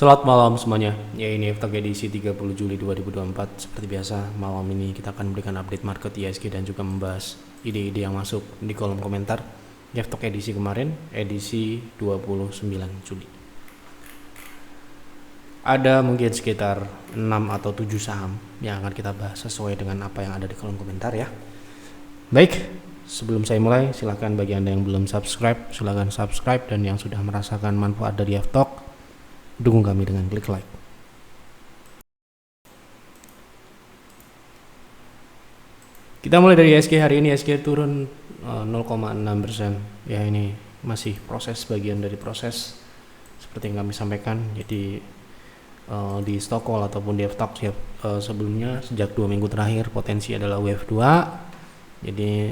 Selamat malam semuanya. Ya, ini Eftok edisi 30 Juli 2024. Seperti biasa, malam ini kita akan memberikan update market ISG dan juga membahas ide-ide yang masuk di kolom komentar Eftok edisi kemarin, edisi 29 Juli. Ada mungkin sekitar 6 atau 7 saham yang akan kita bahas sesuai dengan apa yang ada di kolom komentar ya. Baik, sebelum saya mulai, silakan bagi Anda yang belum subscribe, silakan subscribe, dan yang sudah merasakan manfaat dari Eftok, dukung kami dengan klik like. Kita mulai dari ISG. Hari ini ISG turun 0,6%. Ya, ini masih proses, bagian dari proses seperti yang kami sampaikan. Jadi di stock call ataupun di Eftok sebelumnya sejak 2 minggu terakhir potensi adalah wave 2. Jadi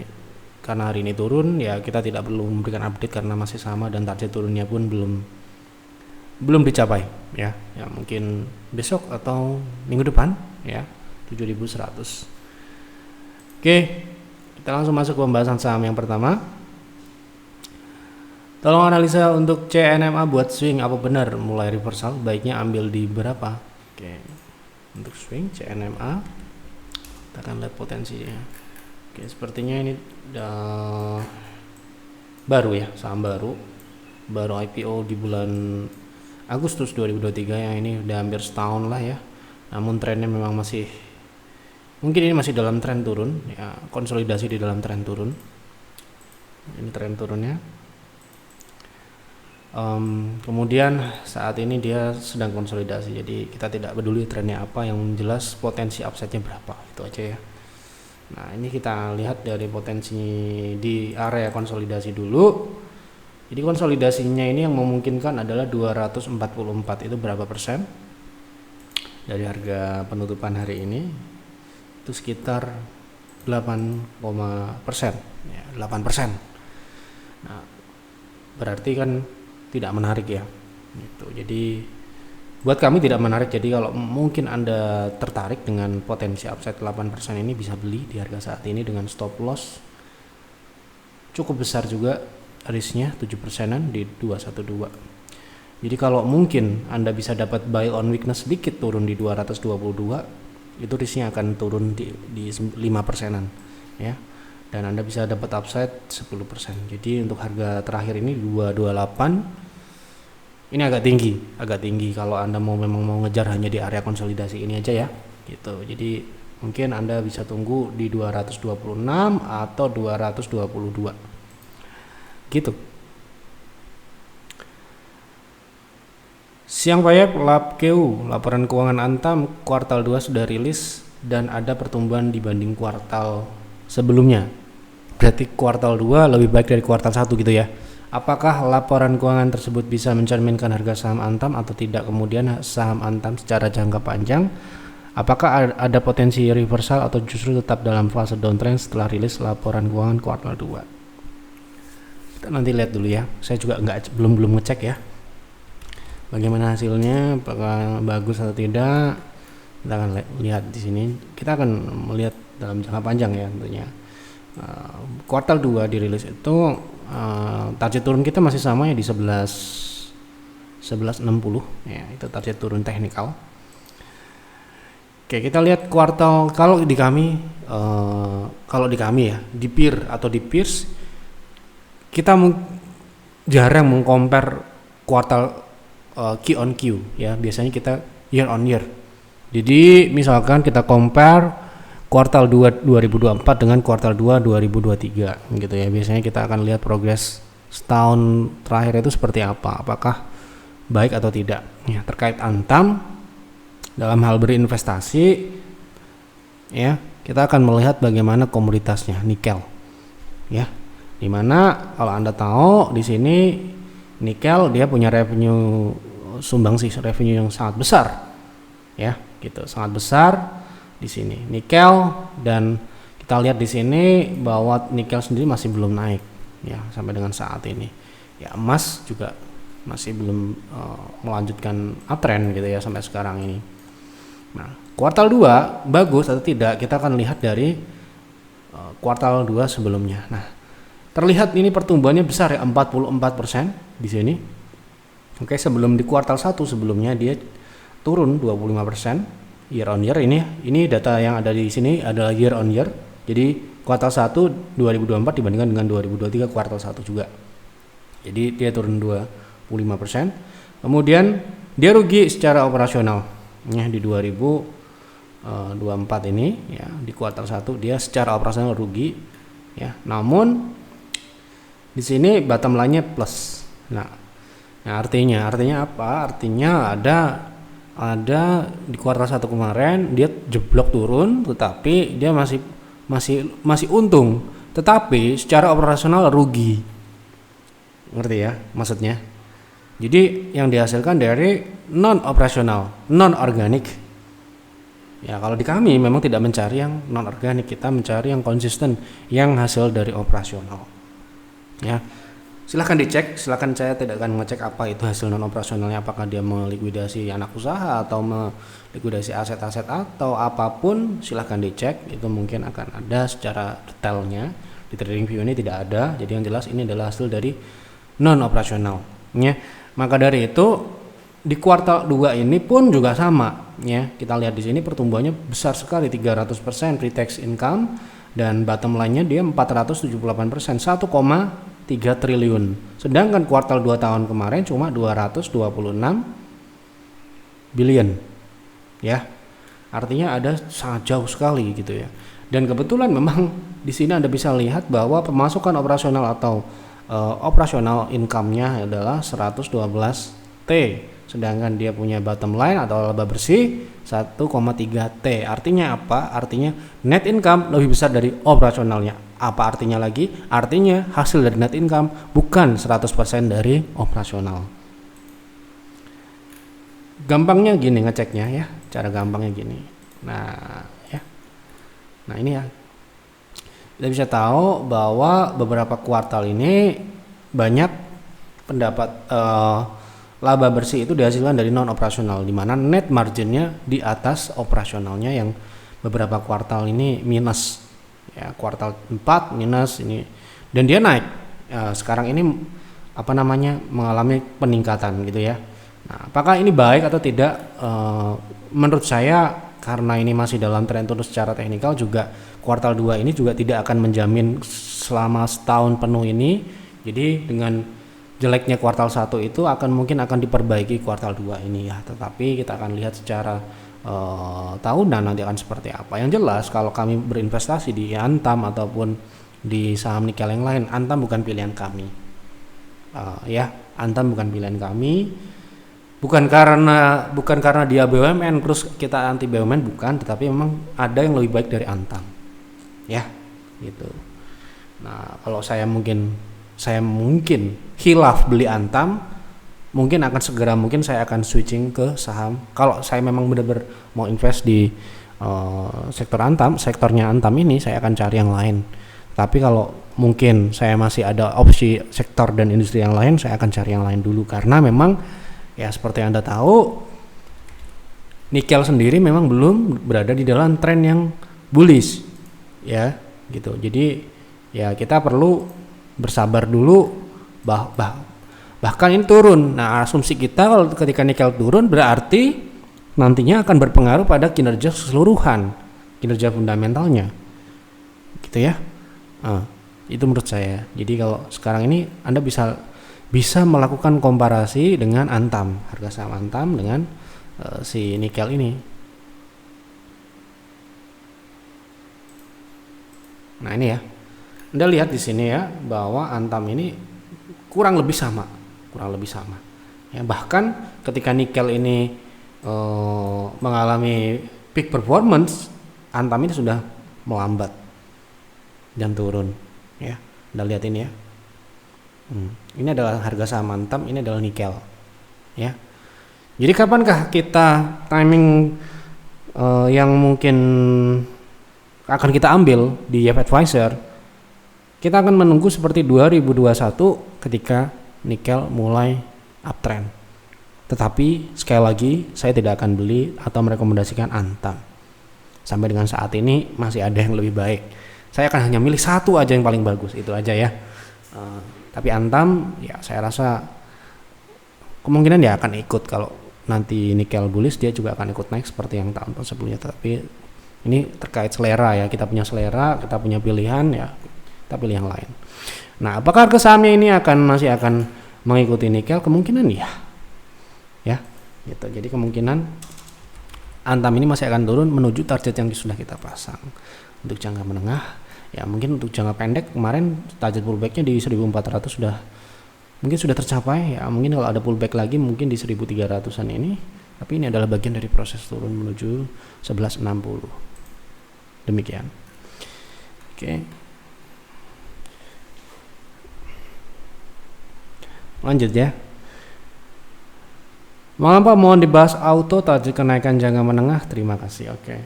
karena hari ini turun, ya kita tidak perlu memberikan update karena masih sama dan target turunnya pun belum dicapai ya mungkin besok atau minggu depan ya 7.100. Oke, kita langsung masuk ke pembahasan saham yang pertama. Tolong analisa untuk CNMA buat swing, apa benar mulai reversal, baiknya ambil di berapa? Oke, untuk swing CNMA kita akan lihat potensinya. Oke, sepertinya ini baru ya, saham baru IPO di bulan Agustus 2023 yang ini udah hampir setahun lah ya. Namun trennya memang mungkin ini masih dalam tren turun ya, konsolidasi di dalam tren turun. Ini tren turunnya. Kemudian saat ini dia sedang konsolidasi, jadi kita tidak peduli trennya apa, yang jelas potensi upside-nya berapa, itu aja ya. Nah, ini kita lihat dari potensi di area konsolidasi dulu. Jadi konsolidasinya ini yang memungkinkan adalah 244, itu berapa persen dari harga penutupan hari ini? Itu sekitar 8%, ya, 8%. Nah, berarti kan tidak menarik ya. Gitu. Jadi buat kami tidak menarik. Jadi kalau mungkin Anda tertarik dengan potensi upside 8% ini, bisa beli di harga saat ini dengan stop loss cukup besar juga. Risknya 7%-an di 212. Jadi kalau mungkin Anda bisa dapat buy on weakness sedikit turun di 222, itu risknya akan turun di 5%-an ya. Dan Anda bisa dapat upside 10%. Jadi untuk harga terakhir ini 228. Ini agak tinggi kalau Anda memang mau ngejar hanya di area konsolidasi ini aja ya. Gitu. Jadi mungkin Anda bisa tunggu di 226 atau 222. Gitu. Siang Payap, LabKeu, laporan keuangan Antam kuartal 2 sudah rilis dan ada pertumbuhan dibanding kuartal sebelumnya. Berarti kuartal 2 lebih baik dari kuartal 1 gitu ya. Apakah laporan keuangan tersebut bisa mencerminkan harga saham Antam atau tidak? Kemudian saham Antam secara jangka panjang, apakah ada potensi reversal atau justru tetap dalam fase downtrend setelah rilis laporan keuangan kuartal 2? Kita nanti lihat dulu ya. Saya juga belum ngecek ya bagaimana hasilnya, apakah bagus atau tidak. Kita akan lihat di sini. Kita akan melihat dalam jangka panjang ya tentunya. Kuartal 2 dirilis itu target turun kita masih sama ya di 1160 ya, itu target turun teknikal. Oke, kita lihat kuartal kalau di kami ya, di peer atau di peers kita jarang mengcompare kuartal Q on Q ya, biasanya kita year on year. Jadi misalkan kita compare kuartal 2 2024 dengan kuartal 2 2023 gitu ya. Biasanya kita akan lihat progres setahun terakhir itu seperti apa, apakah baik atau tidak ya. Terkait Antam dalam hal berinvestasi ya, kita akan melihat bagaimana komoditasnya, nikel ya. Dimana kalau Anda tahu di sini nikel dia punya revenue, sumbangsih revenue yang sangat besar ya, gitu, sangat besar di sini nikel. Dan kita lihat di sini bahwa nikel sendiri masih belum naik ya sampai dengan saat ini ya. Emas juga masih belum melanjutkan uptrend gitu ya sampai sekarang ini. Nah, kuartal 2 bagus atau tidak kita akan lihat dari kuartal 2 sebelumnya. Nah, terlihat ini pertumbuhannya besar ya, 44% di sini. Oke, sebelum di kuartal 1 sebelumnya dia turun 25% year on year. Ini data yang ada di sini adalah year on year. Jadi kuartal 1 2024 dibandingkan dengan 2023 kuartal 1 juga. Jadi dia turun 25%. Kemudian dia rugi secara operasional ya di 2024 ini ya, di kuartal 1 dia secara operasional rugi ya. Namun di sini bottom line-nya plus. Nah, artinya apa? Artinya ada di kuartal 1 kemarin dia jeblok turun, tetapi dia masih untung, tetapi secara operasional rugi. Ngerti ya maksudnya? Jadi yang dihasilkan dari non operasional, non organik. Ya, kalau di kami memang tidak mencari yang non organik, kita mencari yang konsisten, yang hasil dari operasional. Ya. Silahkan dicek, silahkan, saya tidak akan mengecek apa itu hasil non operasionalnya, apakah dia melikuidasi anak usaha atau melikuidasi aset-aset atau apapun, silahkan dicek, itu mungkin akan ada secara detailnya. Di trading view ini tidak ada, jadi yang jelas ini adalah hasil dari non operasional ya. Maka dari itu di kuartal 2 ini pun juga sama ya. Kita lihat di sini pertumbuhannya besar sekali, 300% pre-tax income, dan bottom line-nya dia 478%, 1,3 triliun. Sedangkan kuartal 2 tahun kemarin cuma 226 billion. Ya. Artinya ada sangat jauh sekali gitu ya. Dan kebetulan memang di sini Anda bisa lihat bahwa pemasukan operasional atau operasional income-nya adalah 112 T. Sedangkan dia punya bottom line atau laba bersih 1,3 T. Artinya apa? Artinya net income lebih besar dari operasionalnya. Apa artinya lagi? Artinya hasil dari net income bukan 100% dari operasional. Gampangnya gini ngeceknya ya. Cara gampangnya gini. Nah, ya. Nah, ini ya. Kita bisa tahu bahwa beberapa kuartal ini banyak pendapat laba bersih itu dihasilkan dari non operasional, di mana net marginnya di atas operasionalnya yang beberapa kuartal ini minus ya, kuartal 4 minus ini, dan dia naik sekarang ini mengalami peningkatan gitu ya. Nah, apakah ini baik atau tidak? Menurut saya karena ini masih dalam tren turun secara teknikal, juga kuartal 2 ini juga tidak akan menjamin selama setahun penuh ini. Jadi dengan jeleknya kuartal 1 itu mungkin akan diperbaiki kuartal 2 ini ya. Tetapi kita akan lihat secara tahunan nanti akan seperti apa. Yang jelas kalau kami berinvestasi di Antam ataupun di saham nikel yang lain, Antam bukan pilihan kami. Antam bukan pilihan kami. Bukan karena dia BUMN terus kita anti BUMN, bukan, tetapi memang ada yang lebih baik dari Antam. Ya, gitu. Nah, kalau saya mungkin khilaf beli Antam, mungkin saya akan switching ke saham. Kalau saya memang benar-benar mau invest di sektornya Antam ini, saya akan cari yang lain. Tapi kalau mungkin saya masih ada opsi sektor dan industri yang lain, saya akan cari yang lain dulu, karena memang ya seperti Anda tahu, nikel sendiri memang belum berada di dalam tren yang bullish ya gitu. Jadi ya kita perlu bersabar dulu, bahkan ini turun. Nah, asumsi kita kalau ketika nikel turun berarti nantinya akan berpengaruh pada kinerja keseluruhan, kinerja fundamentalnya gitu ya. Itu menurut saya. Jadi kalau sekarang ini Anda bisa melakukan komparasi dengan Antam, harga saham Antam dengan si nikel ini. Nah, ini ya. Anda lihat di sini ya bahwa Antam ini kurang lebih sama. Ya, bahkan ketika nikel ini mengalami peak performance, Antam ini sudah melambat dan turun ya. Anda lihat ini ya. Ini adalah harga saham Antam, ini adalah nikel ya. Jadi kapankah kita timing yang mungkin akan kita ambil di YF Advisor? Kita akan menunggu seperti 2021 ketika nikel mulai uptrend. Tetapi sekali lagi saya tidak akan beli atau merekomendasikan Antam. Sampai dengan saat ini masih ada yang lebih baik. Saya akan hanya milih satu aja yang paling bagus, itu aja ya. Tapi Antam ya saya rasa kemungkinan dia akan ikut. Kalau nanti nikel bullish dia juga akan ikut naik seperti yang tahun sebelumnya. Tapi ini terkait selera ya, kita punya selera, kita punya pilihan ya, kita pilih yang lain. Nah, apakah harga sahamnya ini masih akan mengikuti nikel? Kemungkinan ya gitu. Jadi kemungkinan Antam ini masih akan turun menuju target yang sudah kita pasang. Untuk jangka menengah ya, mungkin untuk jangka pendek kemarin target pullbacknya di 1400 mungkin sudah tercapai ya. Mungkin kalau ada pullback lagi mungkin di 1300-an ini, tapi ini adalah bagian dari proses turun menuju 1160. Demikian. Oke. Lanjut ya. Mengapa mohon dibahas auto target kenaikan jangka menengah? Terima kasih. Oke.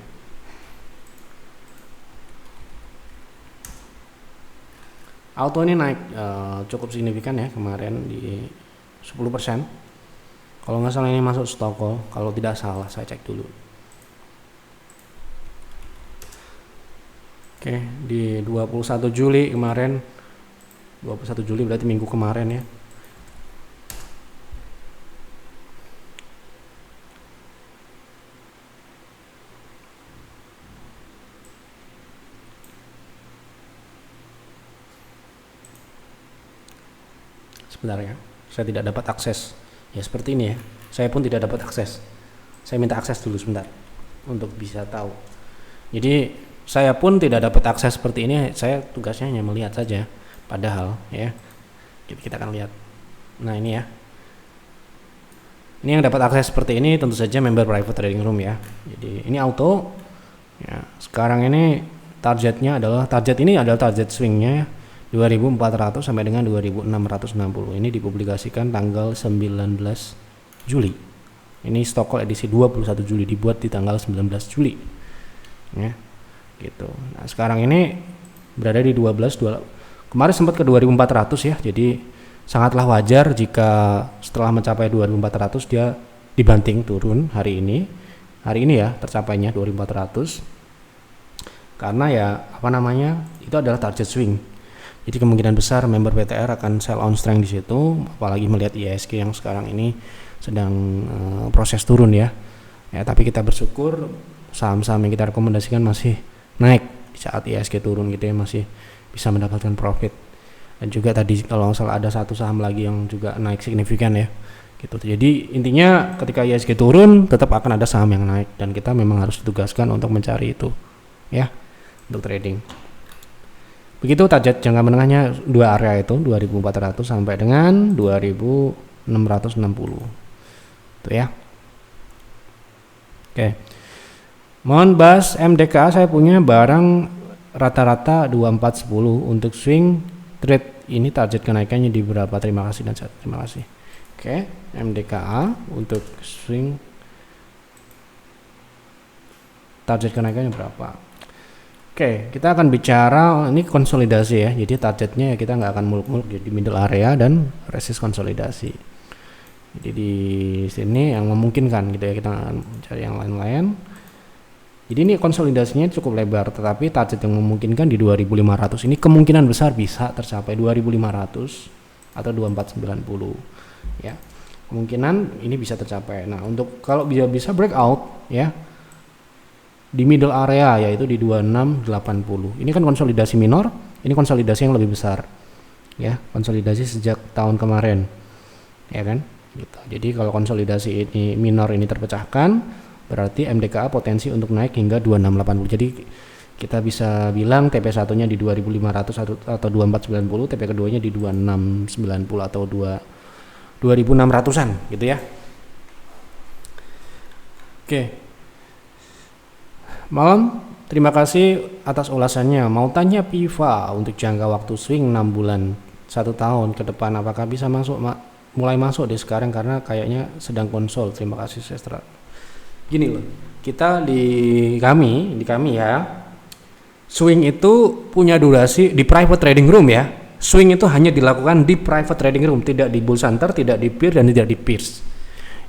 Auto ini naik cukup signifikan ya kemarin di 10%. Kalau nggak salah ini masuk stop call. Kalau tidak salah saya cek dulu. Oke, di 21 Juli kemarin. 21 Juli berarti minggu kemarin ya. Sebentar ya, saya tidak dapat akses ya, seperti ini ya, saya pun tidak dapat akses, saya minta akses dulu sebentar untuk bisa tahu. Jadi saya pun tidak dapat akses seperti ini, saya tugasnya hanya melihat saja, padahal ya kita akan lihat. Nah ini ya, ini yang dapat akses seperti ini tentu saja member private trading room ya. Jadi ini auto ya, sekarang ini targetnya adalah, target ini adalah target swingnya 2400 sampai dengan 2660. Ini dipublikasikan tanggal 19 Juli. Ini stock call edisi 21 Juli, dibuat di tanggal 19 Juli. Ya. Gitu. Nah, sekarang ini berada di 12. Kemarin sempat ke 2400 ya. Jadi sangatlah wajar jika setelah mencapai 2400 dia dibanting turun hari ini. Hari ini ya tercapainya 2400. Karena ya itu adalah target swing. Jadi kemungkinan besar member PTR akan sell on strength di situ, apalagi melihat IHSG yang sekarang ini sedang proses turun ya. Ya, tapi kita bersyukur saham-saham yang kita rekomendasikan masih naik di saat IHSG turun gitu ya, masih bisa mendapatkan profit. Dan juga tadi kalau nggak salah ada satu saham lagi yang juga naik signifikan ya. Gitu. Jadi intinya ketika IHSG turun tetap akan ada saham yang naik, dan kita memang harus ditugaskan untuk mencari itu ya untuk trading. Begitu target jangka menengahnya dua area itu 2400 sampai dengan 2660. Itu ya. Oke. Mohon bahas MDKA, saya punya barang rata-rata 2410 untuk swing trade. Ini target kenaikannya di berapa? Terima kasih dan terima kasih. Oke, MDKA untuk swing target kenaikannya berapa? Oke, kita akan bicara ini konsolidasi ya. Jadi targetnya ya kita nggak akan muluk-muluk di middle area dan resist konsolidasi. Jadi di sini yang memungkinkan gitu ya, kita akan cari yang lain-lain. Jadi ini konsolidasinya cukup lebar, tetapi target yang memungkinkan di 2500 ini kemungkinan besar bisa tercapai 2500 atau 2490 ya. Kemungkinan ini bisa tercapai. Nah, untuk kalau bisa breakout ya di middle area yaitu di 2680. Ini kan konsolidasi minor, ini konsolidasi yang lebih besar. Ya, konsolidasi sejak tahun kemarin. Ya kan? Gitu. Jadi kalau konsolidasi ini minor ini terpecahkan, berarti MDKA potensi untuk naik hingga 2680. Jadi kita bisa bilang TP1-nya di 2500 atau 2490, TP keduanya di 2690 atau 2600-an gitu ya. Oke. Malam, terima kasih atas ulasannya. Mau tanya PIVA untuk jangka waktu swing 6 bulan 1 tahun ke depan, apakah bisa mulai masuk di sekarang karena kayaknya sedang konsol. Terima kasih Sestra. Gini loh, kita di kami ya, swing itu punya durasi di private trading room ya. Swing itu hanya dilakukan di private trading room, tidak di bull center, tidak di peer dan tidak di peers.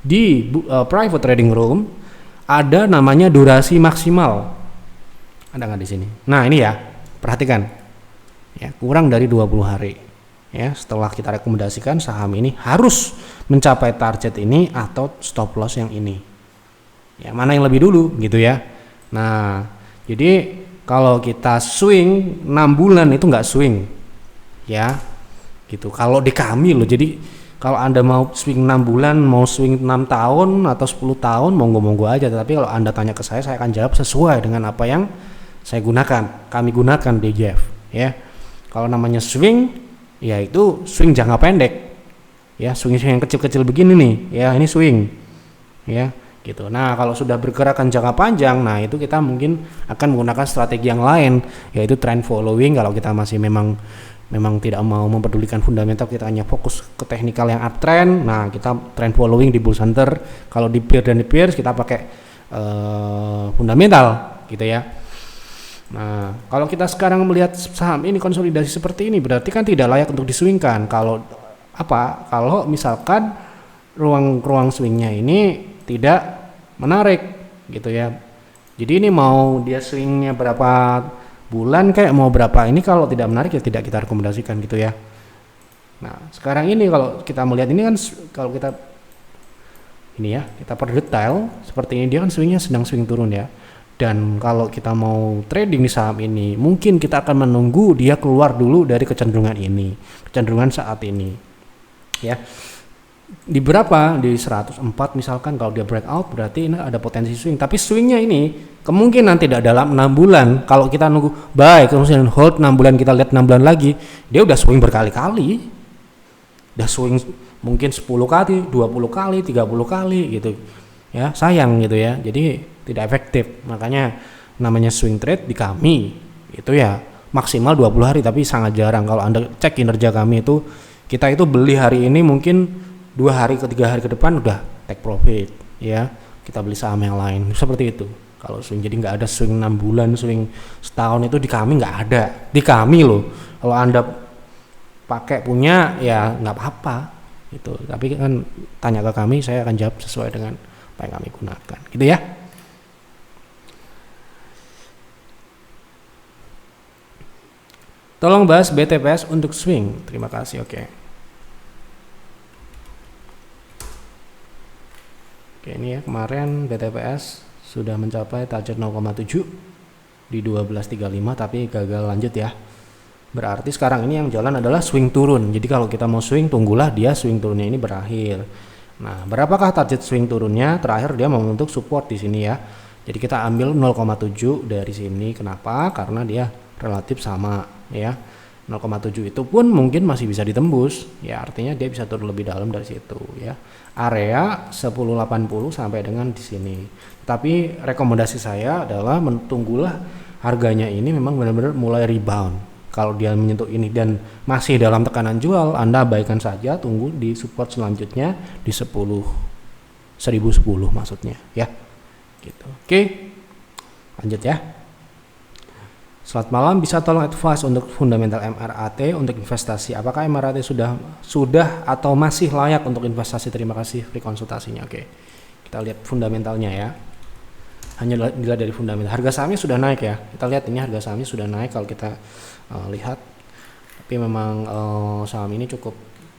Di private trading room ada namanya durasi maksimal. Ada nggak di sini? Nah ini ya, perhatikan. Ya, kurang dari 20 hari. ya. Setelah kita rekomendasikan saham ini harus mencapai target ini atau stop loss yang ini. Ya, mana yang lebih dulu gitu ya. Nah, jadi kalau kita swing 6 bulan itu nggak swing. Ya. Gitu. Kalau di kami loh. Jadi kalau Anda mau swing 6 bulan, mau swing 6 tahun atau 10 tahun, monggo-monggo aja. Tapi kalau Anda tanya ke saya akan jawab sesuai dengan apa yang saya gunakan, kami gunakan di Jeff, ya. Kalau namanya swing, ya itu swing jangka pendek, ya, swing yang kecil-kecil begini nih, ya, ini swing, ya, gitu. Nah, kalau sudah bergerakan jangka panjang, nah itu kita mungkin akan menggunakan strategi yang lain, yaitu trend following. Kalau kita masih memang tidak mau mempedulikan fundamental, kita hanya fokus ke teknikal yang uptrend. Nah, kita trend following di Bulls Hunter. Kalau di Peer dan di Peers kita pakai fundamental, gitu ya. Nah, kalau kita sekarang melihat saham ini konsolidasi seperti ini, berarti kan tidak layak untuk diswingkan. Kalau misalkan ruang swingnya ini tidak menarik, gitu ya. Jadi ini mau dia swingnya berapa bulan kayak mau berapa, ini kalau tidak menarik ya tidak kita rekomendasikan, gitu ya. Nah, sekarang ini kalau kita melihat ini kan, kalau kita ini ya, kita per detail seperti ini, dia kan swingnya sedang swing turun ya. Dan kalau kita mau trading di saham ini, mungkin kita akan menunggu dia keluar dulu dari kecenderungan saat ini, ya. Di berapa? Di 104 misalkan, kalau dia breakout berarti ini ada potensi swing. Tapi swingnya ini kemungkinan tidak dalam 6 bulan. Kalau kita nunggu buy, kemudian hold 6 bulan, kita lihat 6 bulan lagi, dia udah swing berkali-kali. Udah swing mungkin 10 kali, 20 kali, 30 kali gitu. Ya, sayang gitu ya. Jadi tidak efektif. Makanya namanya swing trade di kami itu ya maksimal 20 hari, tapi sangat jarang. Kalau Anda cek kinerja kami itu, kita itu beli hari ini mungkin 2 hari ke 3 hari ke depan udah take profit, ya. Kita beli saham yang lain seperti itu. Kalau swing, jadi nggak ada swing 6 bulan, swing setahun, itu di kami nggak ada. Di kami loh. Kalau Anda pakai punya ya nggak apa-apa gitu. Tapi kan tanya ke kami, saya akan jawab sesuai dengan apa yang kami gunakan, gitu ya. Tolong bahas BTPS untuk swing. Terima kasih. Oke, ini ya, kemarin BTPS sudah mencapai target 0,7 di 12.35 tapi gagal lanjut ya. Berarti sekarang ini yang jalan adalah swing turun. Jadi kalau kita mau swing, tunggulah dia swing turunnya ini berakhir. Nah, berapakah target swing turunnya? Terakhir dia membentuk support di sini ya. Jadi kita ambil 0,7 dari sini. Kenapa? Karena dia relatif sama ya. 0,7 itu pun mungkin masih bisa ditembus ya, artinya dia bisa turun lebih dalam dari situ ya. Area 1080 sampai dengan di sini. Tapi rekomendasi saya adalah tunggulah harganya ini memang benar-benar mulai rebound. Kalau dia menyentuh ini dan masih dalam tekanan jual, Anda abaikan saja, tunggu di support selanjutnya di 1010 maksudnya ya. Gitu. Oke. Lanjut ya. Selamat malam, bisa tolong advice untuk fundamental MRAT untuk investasi. Apakah MRAT sudah atau masih layak untuk investasi? Terima kasih free konsultasinya. Oke. Kita lihat fundamentalnya ya. Hanya dilihat dari fundamental. Harga sahamnya sudah naik ya. Kita lihat ini harga sahamnya sudah naik kalau kita lihat. Tapi memang saham ini cukup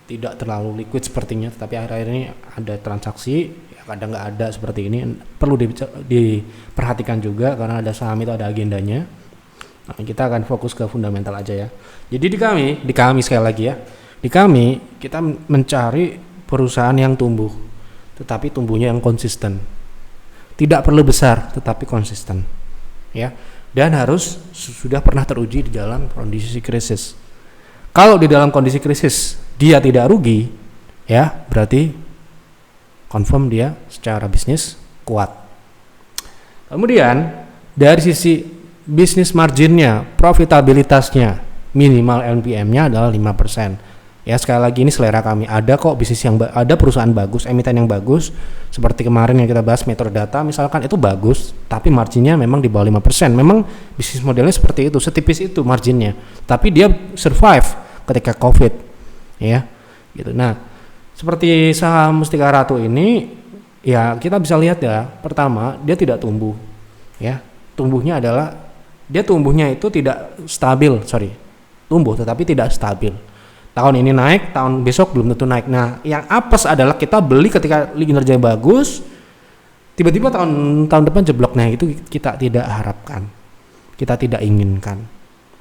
tidak terlalu liquid sepertinya, tapi akhir-akhir ini ada transaksi, ya kadang nggak ada seperti ini. Perlu diperhatikan juga karena ada saham itu ada agendanya. Nah, kita akan fokus ke fundamental aja ya. Jadi di kami sekali lagi ya, di kami kita mencari perusahaan yang tumbuh, tetapi tumbuhnya yang konsisten. Tidak perlu besar, tetapi konsisten, ya. Dan harus sudah pernah teruji di dalam kondisi krisis. Kalau di dalam kondisi krisis dia tidak rugi, ya berarti confirm dia secara bisnis kuat. Kemudian dari sisi bisnis marginnya, profitabilitasnya, minimal NPM-nya adalah 5%. Ya sekali lagi ini selera kami. Ada kok bisnis ada perusahaan bagus, emiten yang bagus, seperti kemarin yang kita bahas Metrodata misalkan, itu bagus, tapi marginnya memang di bawah 5%. Memang bisnis modelnya seperti itu, setipis itu marginnya. Tapi dia survive ketika COVID, ya, gitu. Nah, seperti saham Mustika Ratu ini, ya kita bisa lihat ya. Pertama, dia tidak tumbuh, ya. Tumbuhnya itu tidak stabil, tumbuh tetapi tidak stabil. Tahun ini naik, tahun besok belum tentu naik. Nah, yang apes adalah kita beli ketika kinerjanya bagus, tiba-tiba tahun depan jeblok. Nah, itu kita tidak harapkan, kita tidak inginkan,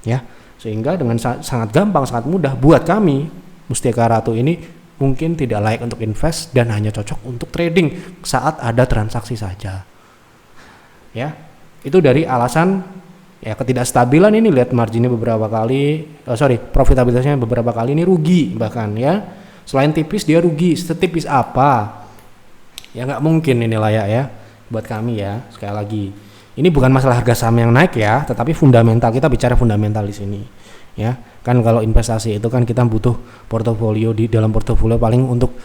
ya. Sehingga dengan sangat gampang, sangat mudah buat kami Mustika Ratu ini mungkin tidak layak untuk invest dan hanya cocok untuk trading saat ada transaksi saja. Ya, itu dari alasan ya ketidakstabilan ini. Lihat marginnya beberapa kali, profitabilitasnya beberapa kali ini rugi bahkan ya. Selain tipis dia rugi, setipis apa? Ya nggak mungkin ini layak ya buat kami ya. Sekali lagi, ini bukan masalah harga saham yang naik ya, tetapi fundamental. Kita bicara fundamental di sini. Ya, kan kalau investasi itu kan kita butuh portofolio. Di dalam portofolio paling untuk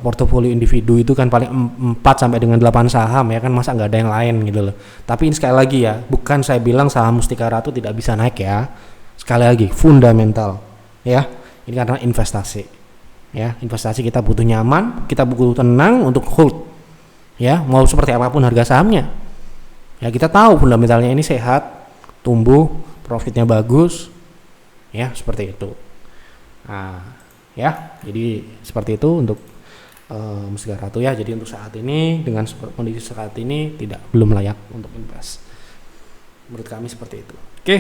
portofolio individu itu kan paling 4 sampai dengan 8 saham ya kan, masa nggak ada yang lain gitu loh. Tapi ini sekali lagi ya, bukan saya bilang saham Mustika Ratu tidak bisa naik ya. Sekali lagi fundamental ya. Ini karena investasi. Ya, investasi kita butuh nyaman, kita butuh tenang untuk hold. Ya, mau seperti apapun harga sahamnya. Ya, kita tahu fundamentalnya ini sehat, tumbuh, profitnya bagus. Ya, seperti itu. Nah, ya, jadi seperti itu untuk Mustika Ratu ya. Jadi untuk saat ini dengan kondisi saat ini belum layak untuk invest. Menurut kami seperti itu. Oke.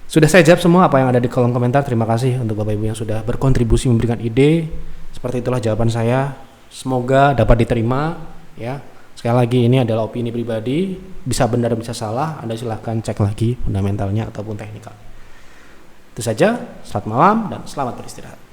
Sudah saya jawab semua apa yang ada di kolom komentar. Terima kasih untuk Bapak Ibu yang sudah berkontribusi memberikan ide. Seperti itulah jawaban saya. Semoga dapat diterima ya. Sekali lagi ini adalah opini pribadi, bisa benar bisa salah. Anda silahkan cek lagi fundamentalnya ataupun teknikal. Itu saja. Selamat malam dan selamat beristirahat.